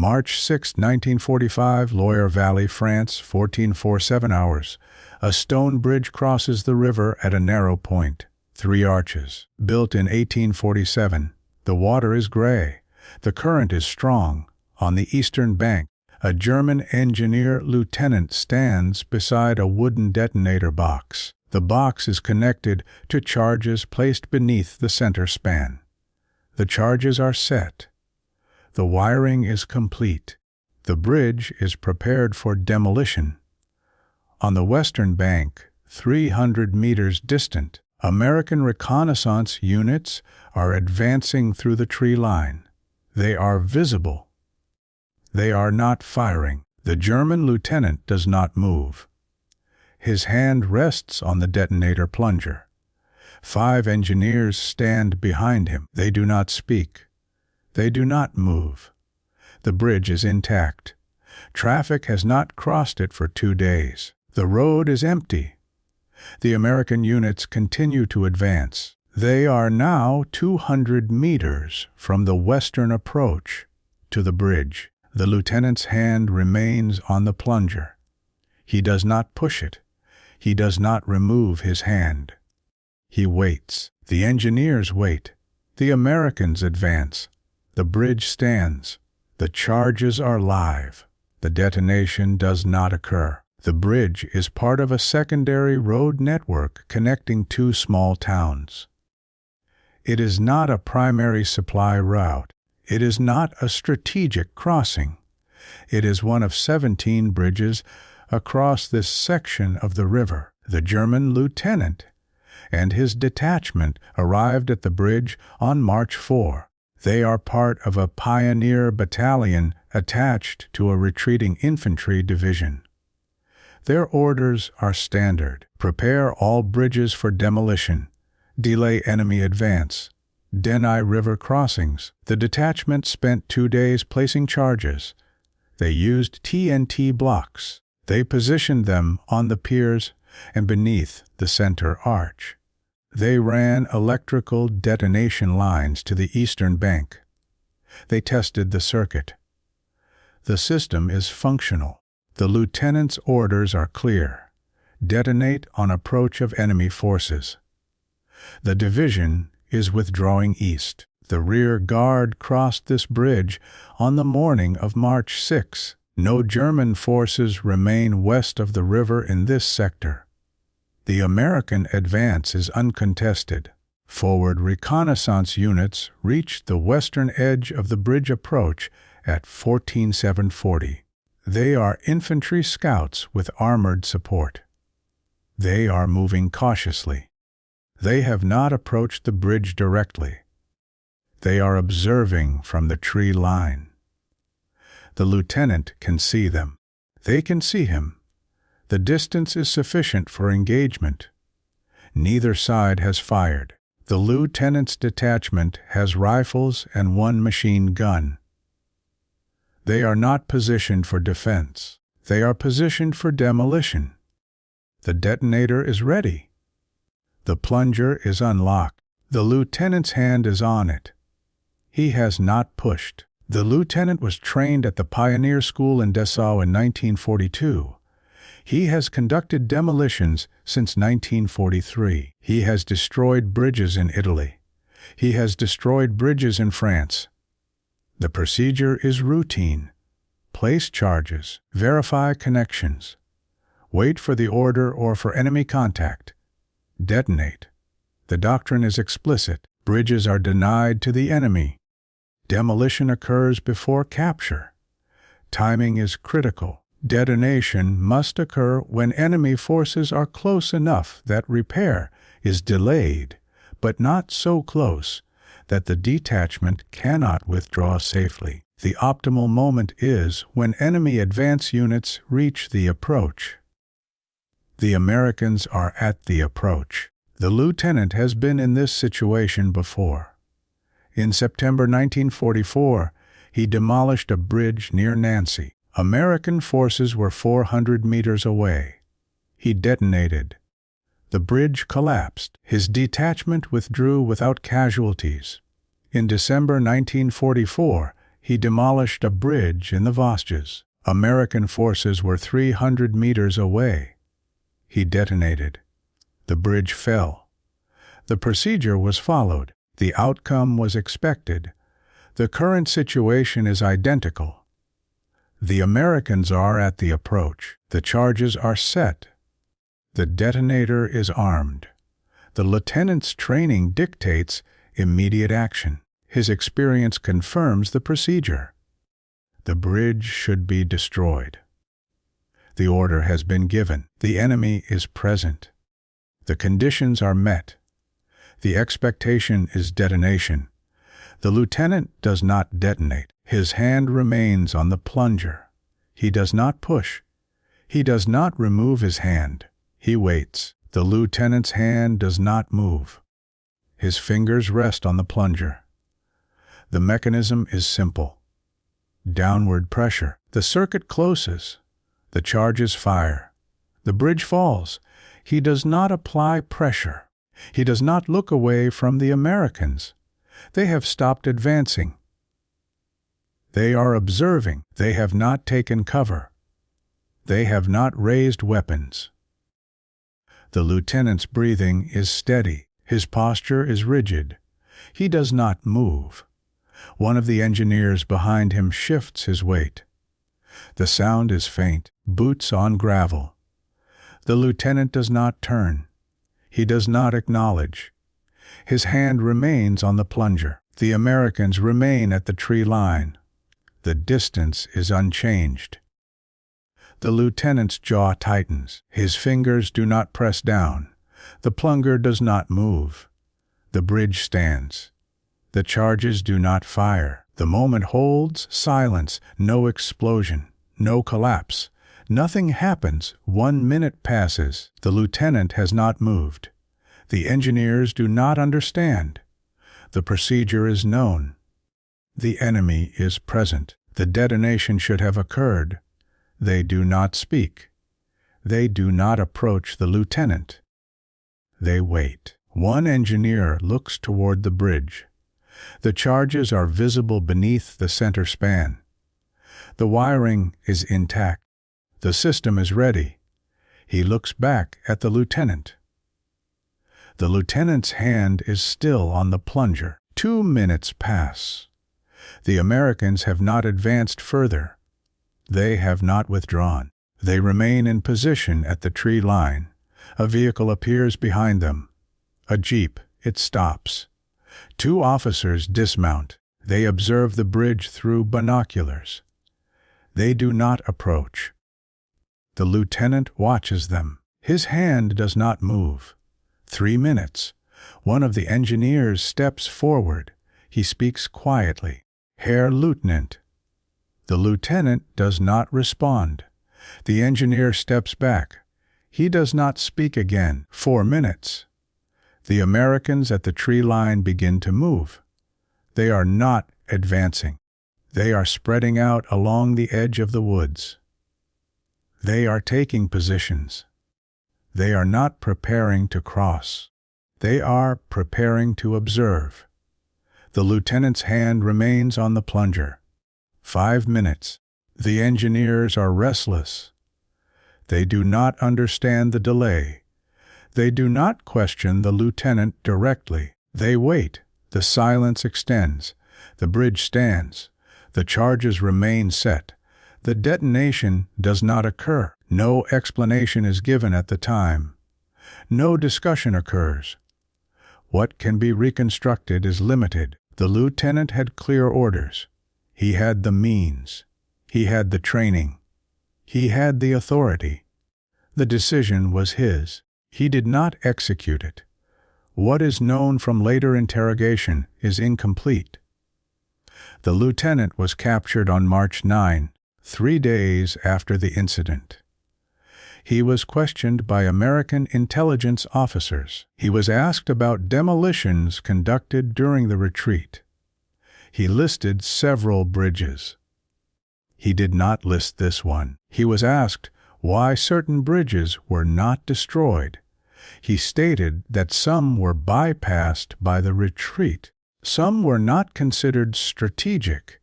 March 6, 1945, Loire Valley, France, 1447 hours. A stone bridge crosses the river at a narrow point. 3 arches. Built in 1847. The water is gray. The current is strong. On the eastern bank, a German engineer lieutenant stands beside a wooden detonator box. The box is connected to charges placed beneath the center span. The charges are set. The wiring is complete. The bridge is prepared for demolition. On the western bank, 300 meters distant, American reconnaissance units are advancing through the tree line. They are visible. They are not firing. The German lieutenant does not move. His hand rests on the detonator plunger. 5 engineers stand behind him. They do not speak. They do not move. The bridge is intact. Traffic has not crossed it for 2 days. The road is empty. The American units continue to advance. They are now 200 meters from the western approach to the bridge. The lieutenant's hand remains on the plunger. He does not push it. He does not remove his hand. He waits. The engineers wait. The Americans advance. The bridge stands. The charges are live. The detonation does not occur. The bridge is part of a secondary road network connecting 2 small towns. It is not a primary supply route. It is not a strategic crossing. It is one of 17 bridges across this section of the river. The German lieutenant and his detachment arrived at the bridge on March 4. They are part of a pioneer battalion attached to a retreating infantry division. Their orders are standard: prepare all bridges for demolition, delay enemy advance, deny river crossings. The detachment spent 2 days placing charges. They used TNT blocks. They positioned them on the piers and beneath the center arch. They ran electrical detonation lines to the eastern bank. They tested the circuit. The system is functional. The lieutenant's orders are clear: detonate on approach of enemy forces. The division is withdrawing east. The rear guard crossed this bridge on the morning of March 6. No German forces remain west of the river in this sector. The American advance is uncontested. Forward reconnaissance units reached the western edge of the bridge approach at 14,740. They are infantry scouts with armored support. They are moving cautiously. They have not approached the bridge directly. They are observing from the tree line. The lieutenant can see them. They can see him. The distance is sufficient for engagement. Neither side has fired. The lieutenant's detachment has rifles and 1 machine gun. They are not positioned for defense. They are positioned for demolition. The detonator is ready. The plunger is unlocked. The lieutenant's hand is on it. He has not pushed. The lieutenant was trained at the Pioneer School in Dessau in 1942. He has conducted demolitions since 1943. He has destroyed bridges in Italy. He has destroyed bridges in France. The procedure is routine. Place charges. Verify connections. Wait for the order or for enemy contact. Detonate. The doctrine is explicit. Bridges are denied to the enemy. Demolition occurs before capture. Timing is critical. Detonation must occur when enemy forces are close enough that repair is delayed, but not so close that the detachment cannot withdraw safely. The optimal moment is when enemy advance units reach the approach. The Americans are at the approach. The lieutenant has been in this situation before. In September 1944, he demolished a bridge near Nancy. American forces were 400 meters away. He detonated. The bridge collapsed. His detachment withdrew without casualties. In December 1944, He demolished a bridge in the Vosges. American forces were 300 meters away. He detonated. The bridge fell. The procedure was followed. The outcome was expected. The current situation is identical. The Americans are at the approach. The charges are set. The detonator is armed. The lieutenant's training dictates immediate action. His experience confirms the procedure. The bridge should be destroyed. The order has been given. The enemy is present. The conditions are met. The expectation is detonation. The lieutenant does not detonate. His hand remains on the plunger. He does not push. He does not remove his hand. He waits. The lieutenant's hand does not move. His fingers rest on the plunger. The mechanism is simple. Downward pressure. The circuit closes. The charges fire. The bridge falls. He does not apply pressure. He does not look away from the Americans. They have stopped advancing. They are observing. They have not taken cover. They have not raised weapons. The lieutenant's breathing is steady. His posture is rigid. He does not move. One of the engineers behind him shifts his weight. The sound is faint, boots on gravel. The lieutenant does not turn. He does not acknowledge. His hand remains on the plunger. The Americans remain at the tree line. The distance is unchanged. The lieutenant's jaw tightens. His fingers do not press down. The plunger does not move. The bridge stands. The charges do not fire. The moment holds silence, no explosion, no collapse. Nothing happens. 1 minute passes. The lieutenant has not moved. The engineers do not understand. The procedure is known. The enemy is present. The detonation should have occurred. They do not speak. They do not approach the lieutenant. They wait. One engineer looks toward the bridge. The charges are visible beneath the center span. The wiring is intact. The system is ready. He looks back at the lieutenant. The lieutenant's hand is still on the plunger. 2 minutes pass. The Americans have not advanced further. They have not withdrawn. They remain in position at the tree line. A vehicle appears behind them. A jeep. It stops. 2 officers dismount. They observe the bridge through binoculars. They do not approach. The lieutenant watches them. His hand does not move. 3 minutes. One of the engineers steps forward. He speaks quietly. "Herr Lieutenant." The lieutenant does not respond. The engineer steps back. He does not speak again. 4 minutes. The Americans at the tree line begin to move. They are not advancing. They are spreading out along the edge of the woods. They are taking positions. They are not preparing to cross. They are preparing to observe. The lieutenant's hand remains on the plunger. 5 minutes. The engineers are restless. They do not understand the delay. They do not question the lieutenant directly. They wait. The silence extends. The bridge stands. The charges remain set. The detonation does not occur. No explanation is given at the time. No discussion occurs. What can be reconstructed is limited. The lieutenant had clear orders. He had the means. He had the training. He had the authority. The decision was his. He did not execute it. What is known from later interrogation is incomplete. The lieutenant was captured on March 9, 3 days after the incident. He was questioned by American intelligence officers. He was asked about demolitions conducted during the retreat. He listed several bridges. He did not list this one. He was asked why certain bridges were not destroyed. He stated that some were bypassed by the retreat. Some were not considered strategic.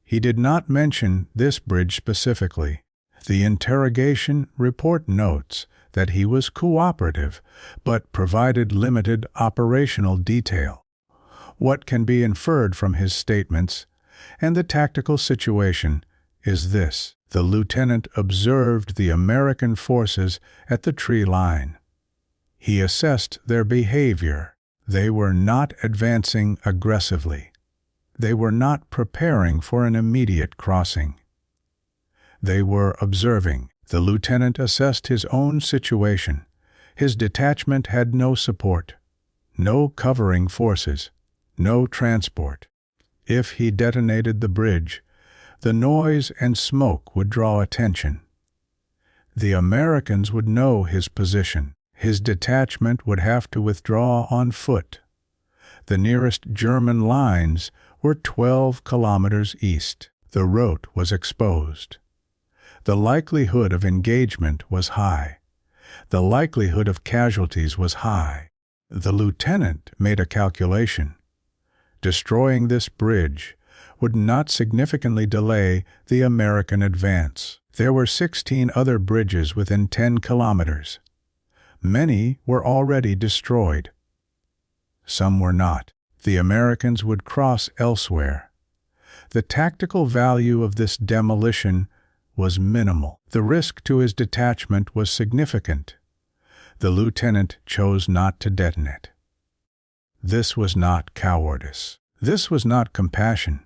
He did not mention this bridge specifically. The interrogation report notes that he was cooperative, but provided limited operational detail. What can be inferred from his statements and the tactical situation is this: the lieutenant observed the American forces at the tree line. He assessed their behavior. They were not advancing aggressively. They were not preparing for an immediate crossing. They were observing. The lieutenant assessed his own situation. His detachment had no support, no covering forces, no transport. If he detonated the bridge, the noise and smoke would draw attention. The Americans would know his position. His detachment would have to withdraw on foot. The nearest German lines were 12 kilometers east. The route was exposed. The likelihood of engagement was high. The likelihood of casualties was high. The lieutenant made a calculation. Destroying this bridge would not significantly delay the American advance. There were 16 other bridges within 10 kilometers. Many were already destroyed. Some were not. The Americans would cross elsewhere. The tactical value of this demolition was minimal. The risk to his detachment was significant. The lieutenant chose not to detonate. This was not cowardice. This was not compassion.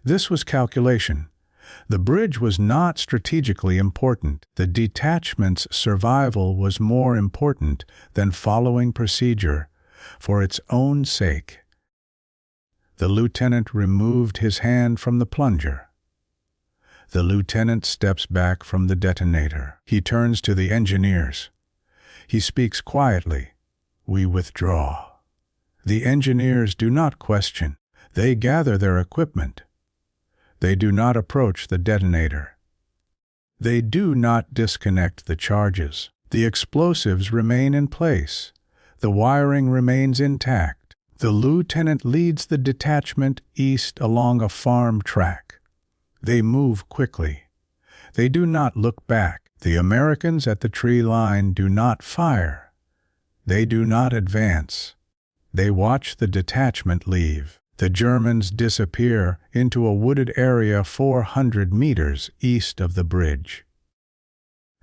This was calculation. The bridge was not strategically important. The detachment's survival was more important than following procedure for its own sake. The lieutenant removed his hand from the plunger. The lieutenant steps back from the detonator. He turns to the engineers. He speaks quietly. We withdraw. The engineers do not question. They gather their equipment. They do not approach the detonator. They do not disconnect the charges. The explosives remain in place. The wiring remains intact. The lieutenant leads the detachment east along a farm track. They move quickly. They do not look back. The Americans at the tree line do not fire. They do not advance. They watch the detachment leave. The Germans disappear into a wooded area 400 meters east of the bridge.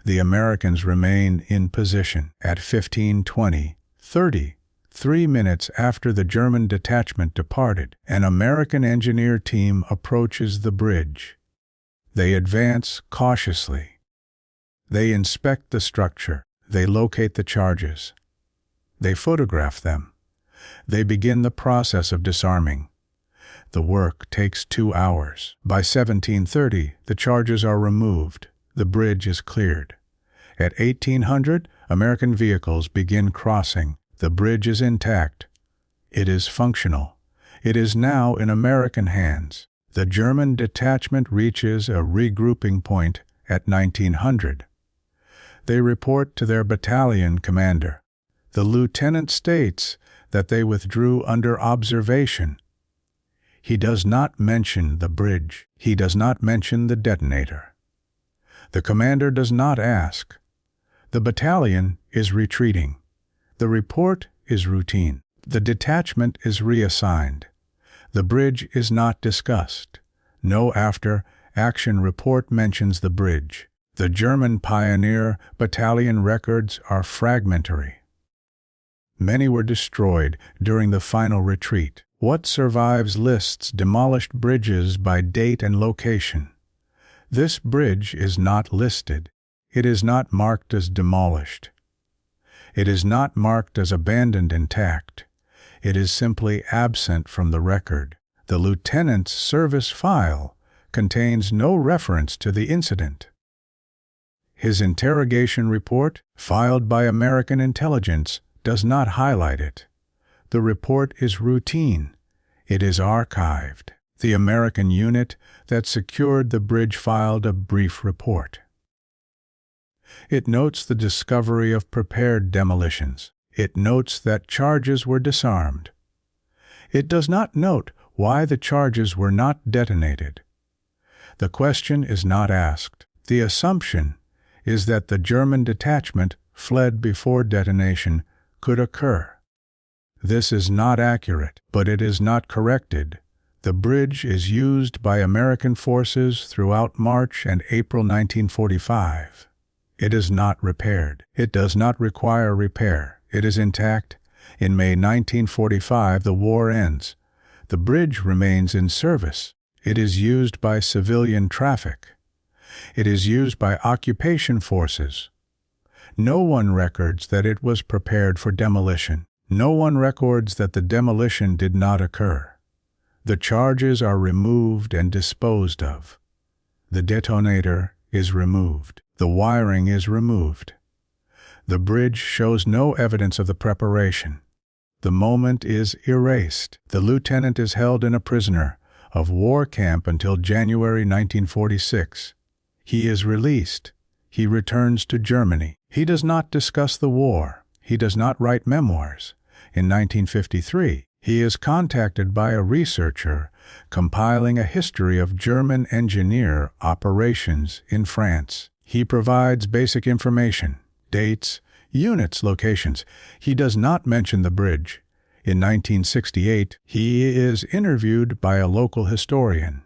The Americans remain in position. At 15:20, 3 minutes after the German detachment departed, an American engineer team approaches the bridge. They advance cautiously. They inspect the structure. They locate the charges. They photograph them. They begin the process of disarming. The work takes 2 hours. By 17:30, the charges are removed. The bridge is cleared. At 1800, American vehicles begin crossing. The bridge is intact. It is functional. It is now in American hands. The German detachment reaches a regrouping point at 1900. They report to their battalion commander. The lieutenant states that they withdrew under observation. He does not mention the bridge. He does not mention the detonator. The commander does not ask. The battalion is retreating. The report is routine. The detachment is reassigned. The bridge is not discussed. No after-action report mentions the bridge. The German pioneer battalion records are fragmentary. Many were destroyed during the final retreat. What survives lists demolished bridges by date and location. This bridge is not listed. It is not marked as demolished. It is not marked as abandoned intact. It is simply absent from the record. The lieutenant's service file contains no reference to the incident. His interrogation report, filed by American intelligence, does not highlight it. The report is routine. It is archived. The American unit that secured the bridge filed a brief report. It notes the discovery of prepared demolitions. It notes that charges were disarmed. It does not note why the charges were not detonated. The question is not asked. The assumption is that the German detachment fled before detonation could occur. This is not accurate, but it is not corrected. The bridge is used by American forces throughout March and April 1945. It is not repaired. It does not require repair. It is intact. In May 1945, the war ends. The bridge remains in service. It is used by civilian traffic. It is used by occupation forces. No one records that it was prepared for demolition. No one records that the demolition did not occur. The charges are removed and disposed of. The detonator is removed. The wiring is removed. The bridge shows no evidence of the preparation. The moment is erased. The lieutenant is held in a prisoner of war camp until January 1946. He is released. He returns to Germany. He does not discuss the war. He does not write memoirs. In 1953, he is contacted by a researcher compiling a history of German engineer operations in France. He provides basic information, dates, units, locations. He does not mention the bridge. In 1968, he is interviewed by a local historian.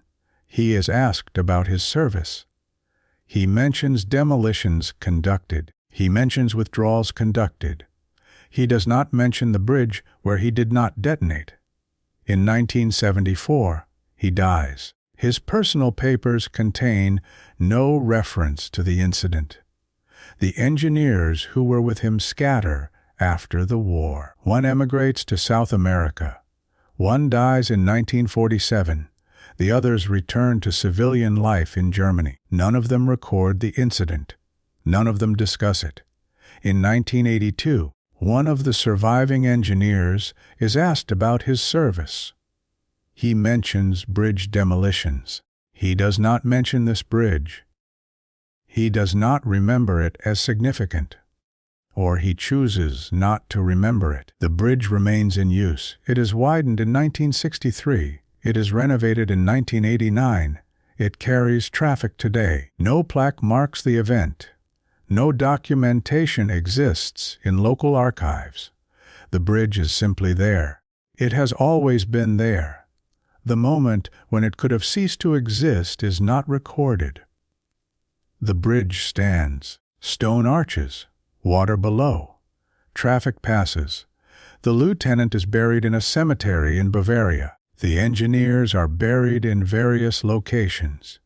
He is asked about his service. He mentions demolitions conducted. He mentions withdrawals conducted. He does not mention the bridge where he did not detonate. In 1974, he dies. His personal papers contain no reference to the incident. The engineers who were with him scatter after the war. One emigrates to South America. One dies in 1947. The others return to civilian life in Germany. None of them record the incident. None of them discuss it. In 1982, one of the surviving engineers is asked about his service. He mentions bridge demolitions. He does not mention this bridge. He does not remember it as significant, or he chooses not to remember it. The bridge remains in use. It is widened in 1963. It is renovated in 1989. It carries traffic today. No plaque marks the event. No documentation exists in local archives. The bridge is simply there. It has always been there. The moment when it could have ceased to exist is not recorded. The bridge stands. Stone arches. Water below. Traffic passes. The lieutenant is buried in a cemetery in Bavaria. The engineers are buried in various locations.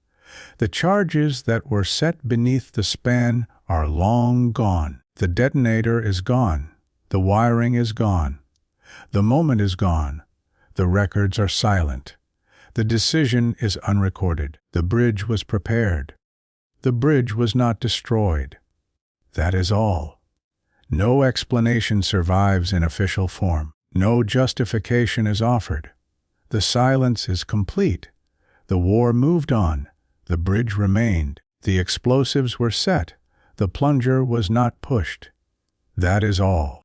The charges that were set beneath the span are long gone. The detonator is gone. The wiring is gone. The moment is gone. The records are silent. The decision is unrecorded. The bridge was prepared. The bridge was not destroyed. That is all. No explanation survives in official form. No justification is offered. The silence is complete. The war moved on. The bridge remained. The explosives were set. The plunger was not pushed. That is all.